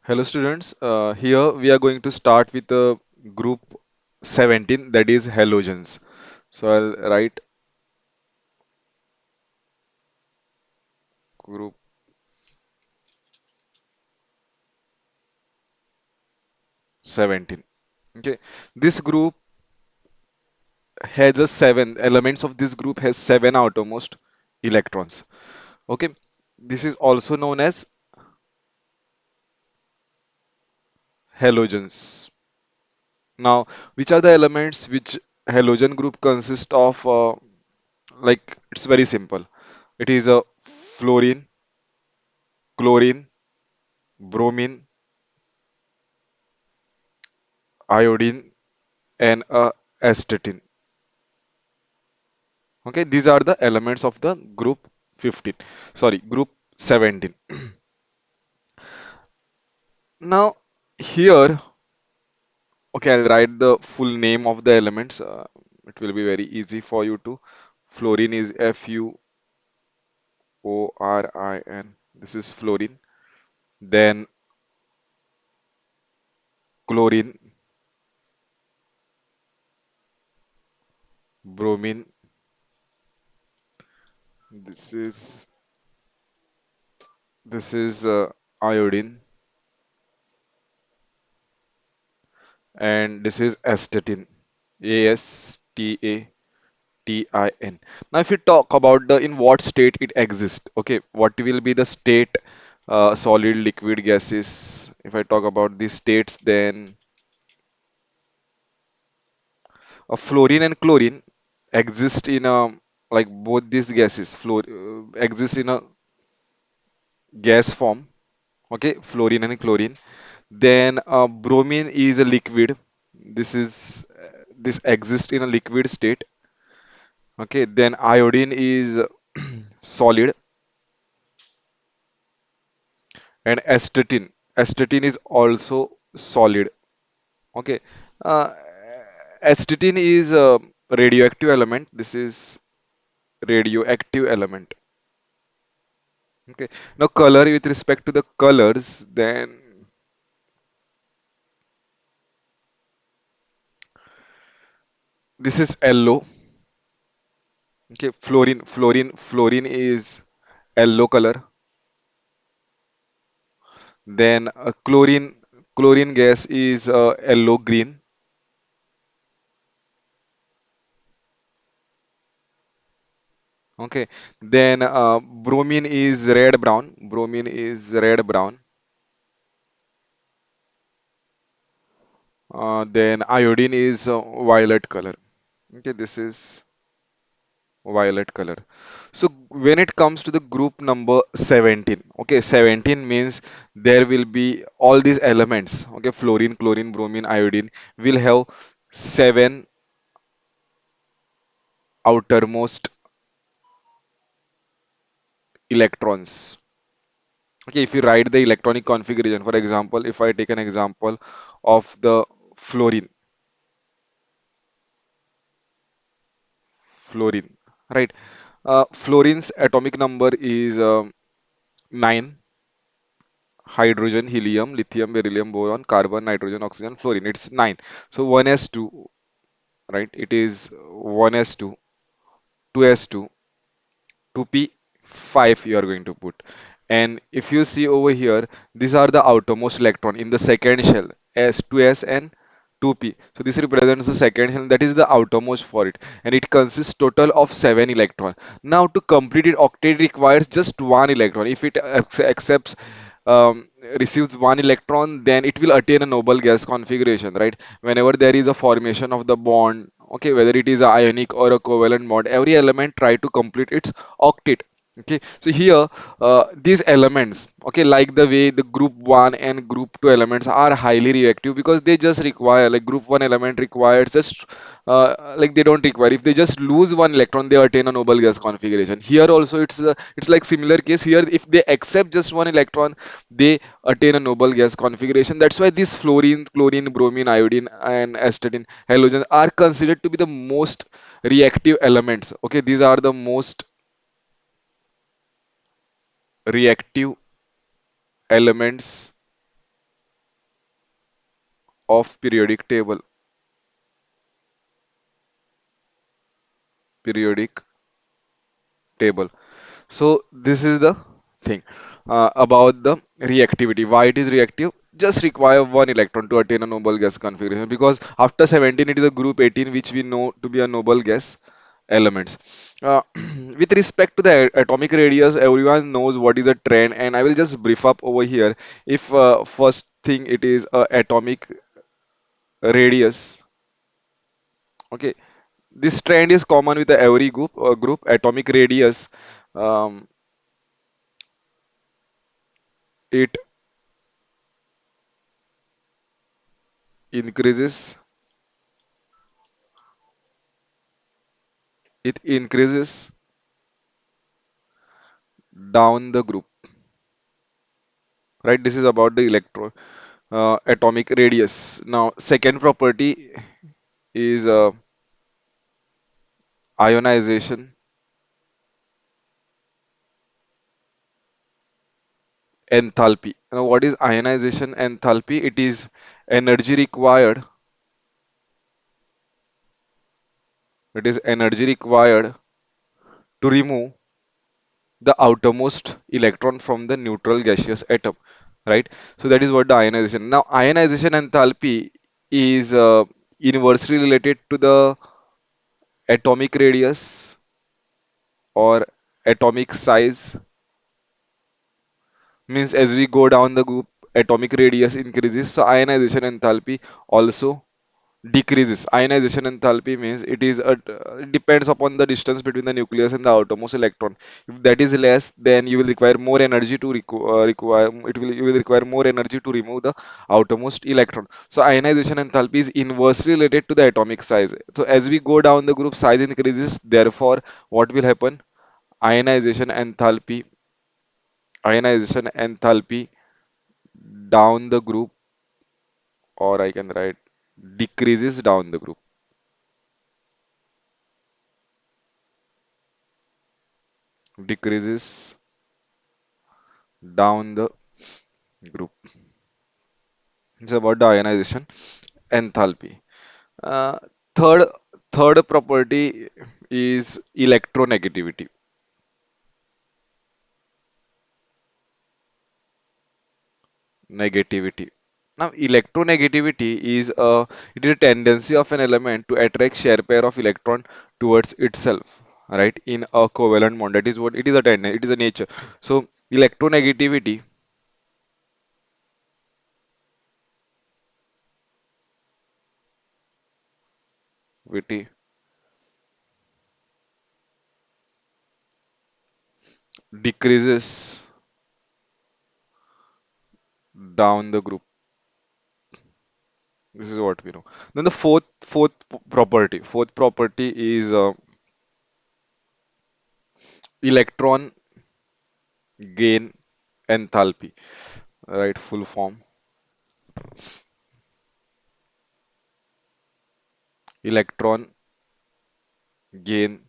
Hello students, here we are going to start with group 17, that is halogens. So I'll write group 17. Okay, this group has a seven elements of this group has seven outermost electrons. Okay, this is also known as halogens. Now, which are the elements which halogen group consists of? Like it's very simple. It is a fluorine, chlorine, bromine, iodine, and astatine. Okay, these are the elements of the group 15. Sorry, group 17. Now, here, okay, I'll write the full name of the elements. It will be very easy for you to. Fluorine is Fluorin. This is fluorine. Then chlorine, bromine. This is this is iodine, and this is astatine. Astatin. Now, if you talk about the in what state it exists, okay, what will be the state, solid, liquid, gases? If I talk about these states, then fluorine and chlorine exist in a like both these gases, exist in a gas form. Okay, fluorine and chlorine. Then bromine is a liquid. This exists in a liquid state. Okay, then iodine is solid, and astatine is also solid. Okay, uh, astatine is a radioactive element. This is radioactive element. Okay, now color, with respect to the colors, then this is yellow. Okay, fluorine is yellow color. Then chlorine gas is yellow green. Okay, then bromine is red brown. Bromine is red brown. Then iodine is violet color. Okay, this is violet color. So when it comes to the group number 17, okay, 17 means there will be all these elements. Okay, fluorine, chlorine, bromine, iodine will have seven outermost electrons. Okay, if you write the electronic configuration, for example, if I take an example of the fluorine, fluorine, right? Fluorine's atomic number is 9. Hydrogen, helium, lithium, beryllium, boron, carbon, nitrogen, oxygen, fluorine. It's 9. So 1s2, right? It is 1s2, 2s2, 2p5 you are going to put. And if you see over here, these are the outermost electron in the second shell, S, 2s and 2p. So this represents the second shell, that is the outermost for it. And it consists total of 7 electron. Now to complete it, octet requires just 1 electron. If it accepts um, receives 1 electron, then it will attain a noble gas configuration, right? Whenever there is a formation of the bond, okay, whether it is a ionic or a covalent bond, every element try to complete its octet. Okay, so here these elements, okay, like the way the group 1 and group 2 elements are highly reactive, because they just require, like group 1 element requires just like they don't require, if they just lose 1 electron they attain a noble gas configuration. Here also it's like similar case. Here if they accept just 1 electron, they attain a noble gas configuration. That's why these fluorine, chlorine, bromine, iodine, and astatine halogens are considered to be the most reactive elements. Okay, these are the most reactive elements of periodic table. So this is the thing about the reactivity. Why it is reactive? Just require one electron to attain a noble gas configuration, because after 17 it is a group 18 which we know to be a noble gas elements. With respect to the atomic radius, everyone knows what is a trend, and I will just brief up over here. If first thing it is atomic radius. Okay, this trend is common with every group. Atomic radius, um, it increases it increases down the group, right? This is about the electron atomic radius. Now second property is ionization enthalpy. Now what is ionization enthalpy? It is energy required it is energy required to remove the outermost electron from the neutral gaseous atom, right? So that is what the ionization. Now ionization enthalpy is inversely related to the atomic radius or atomic size. Means as we go down the group, atomic radius increases, so ionization enthalpy also decreases. Ionization enthalpy means it depends upon the distance between the nucleus and the outermost electron. If that is less, then you will require more energy to require it will you will require more energy to remove the outermost electron. So ionization enthalpy is inversely related to the atomic size. So as we go down the group, size increases. Therefore, what will happen? Ionization enthalpy ionization enthalpy down the group, or I can write decreases down the group, decreases down the group. It's about the ionization enthalpy. Uh, third third property is electronegativity. Negativity. Now, electronegativity is a tendency of an element to attract share pair of electron towards itself, right? In a covalent bond. That is what it is a tendency. It is a nature. So, electronegativity viti- decreases down the group. This is what we know. Then the fourth property is electron gain enthalpy, right? Full form, electron gain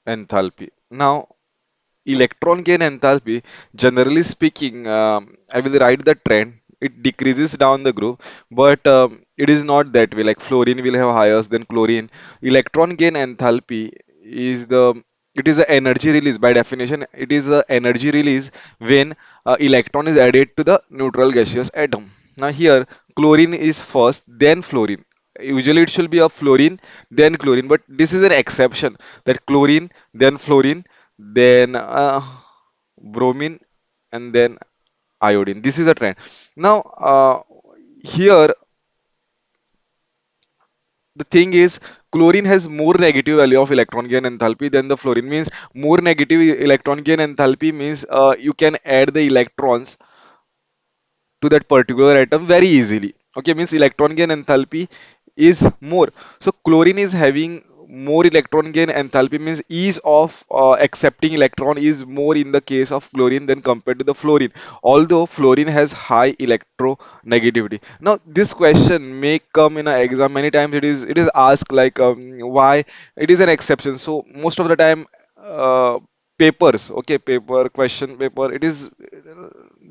enthalpy. Now, electron gain enthalpy, generally speaking, I will write the trend. It decreases down the group, but it is not that way. Like fluorine will have higher than chlorine. Electron gain enthalpy is the energy release. By definition, it is the energy release when electron is added to the neutral gaseous atom. Now here, chlorine is first, then fluorine. Usually it should be a fluorine, then chlorine, but this is an exception, that chlorine, then fluorine, then bromine, and then iodine. This is a trend. Now, here the thing is, chlorine has more negative value of electron gain enthalpy than the fluorine. Means more negative electron gain enthalpy means you can add the electrons to that particular atom very easily. Okay, means electron gain enthalpy is more. So chlorine is having more electron gain enthalpy, means ease of accepting electron is more in the case of chlorine than compared to the fluorine. Although fluorine has high electronegativity. Now this question may come in an exam many times. It is asked like why it is an exception. So most of the time. Papers, okay, paper question paper, it is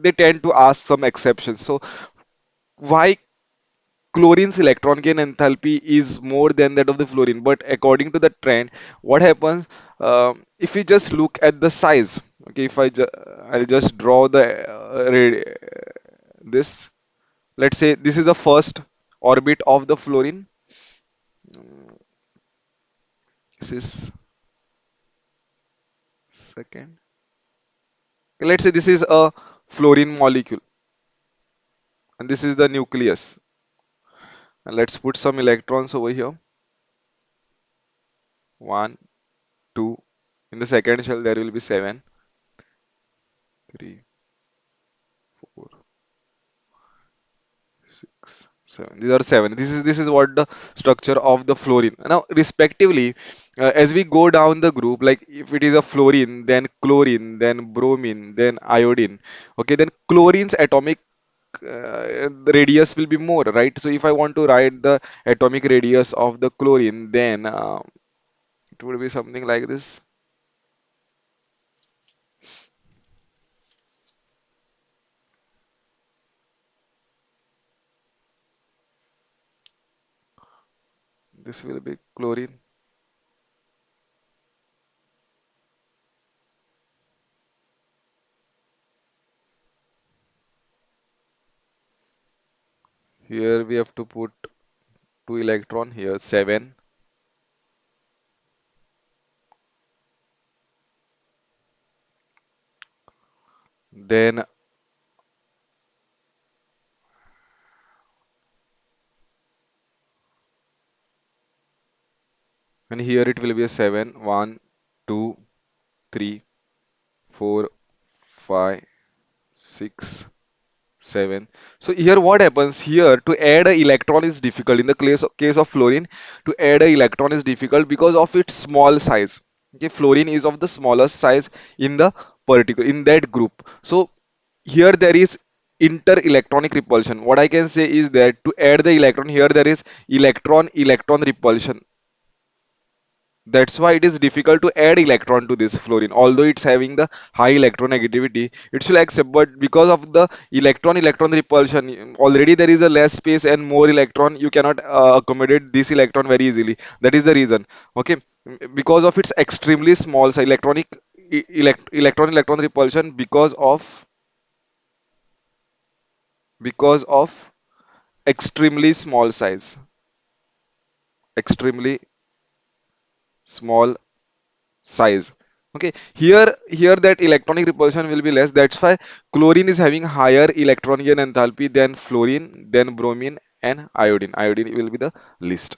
they tend to ask some exceptions. So why chlorine's electron gain enthalpy is more than that of the fluorine? But according to the trend, what happens if we just look at the size? Okay, if I'll just draw the this. Let's say this is the first orbit of the fluorine. This is second. Let's say this is a fluorine molecule, and this is the nucleus. And let's put some electrons over here. One, two. In the second shell, there will be seven, three, four, six, seven. These are seven. This is what the structure of the fluorine. Now, respectively, as we go down the group, like if it is a fluorine, then chlorine, then bromine, then iodine. Okay, then chlorine's atomic the radius will be more, right? So if I want to write the atomic radius of the chlorine, then it would be something like this. This will be chlorine. Here we have to put two electron here, seven. Then and here it will be a seven. One, two, three, four, five, six, seven. So here what happens here to add a electron is difficult. In the case of fluorine, to add a electron is difficult because of its small size. Okay, fluorine is of the smallest size in the particle in that group. So here there is inter-electronic repulsion. What I can say is that to add the electron here there is electron-electron repulsion. That's why it is difficult to add electron to this fluorine. Although it's having the high electronegativity, it should accept. But because of the electron-electron repulsion, already there is a less space and more electron. You cannot accommodate this electron very easily. That is the reason. Okay, because of its extremely small size, electron-electron repulsion because of extremely small size, extremely small size. Okay, here that electronic repulsion will be less. That's why chlorine is having higher electron gain enthalpy than fluorine, then bromine and iodine. Iodine will be the least.